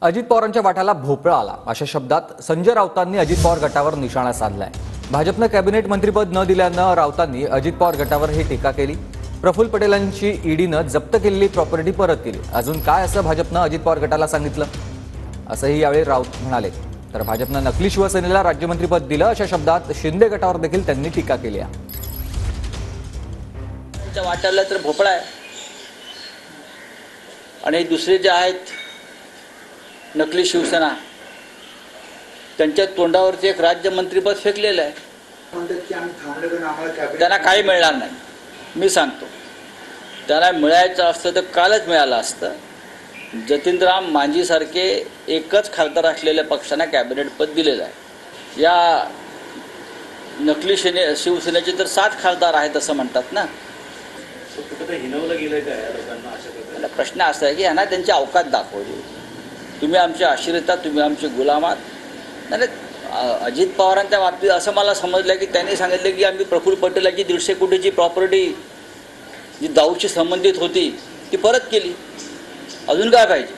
अजित पवारांच्या वाट्याला भोपळा आला अशा शब्दात संजय राऊतांनी अजित पवार गटावर निशाणा साधलाय। भाजपनं कॅबिनेट मंत्रीपद न दिल्यानं राऊतांनी अजित पवार गटावर ही टीका केली। प्रफुल्ल पटेलांची ईडीनं जप्त केलेली प्रॉपर्टी परत केली, अजून काय असं भाजपनं अजित पवार गटाला सांगितलं असंही यावेळी राऊत म्हणाले। तर भाजपनं नकली शिवसेनेला राज्यमंत्रीपद दिलं अशा शब्दात शिंदे गटावर देखील त्यांनी टीका केली आहे। वाटायला तर भोपळा आहे आणि दुसरे जे आहेत नकली शिवसेना त्यांच्या तोंडावरती एक राज्यमंत्रीपद फेकलेलं आहे। त्यांना काही मिळणार नाही, मी सांगतो। त्यांना मिळायचं असतं तर कालच मिळालं असतं। जतीनराम मांझीसारखे एकच खासदार असलेल्या पक्षांना कॅबिनेट पद दिलेलं आहे। या नकली शिवसेनेचे तर 7 खासदार आहेत असं म्हणतात ना। प्रश्न असा आहे की यांना त्यांची अवकात दाखवली। तुम्ही आमचे आश्रित आहात, तुम्ही आमचे गुलाम आहात। नाही, अजित पवारांच्या बाबतीत असं मला समजलं की त्यांनी सांगितलं की आम्ही प्रफुल्ल पटेलाची 150 कोटीची प्रॉपर्टी जी दाऊदशी संबंधित होती ती परत केली, अजून काय पाहिजे।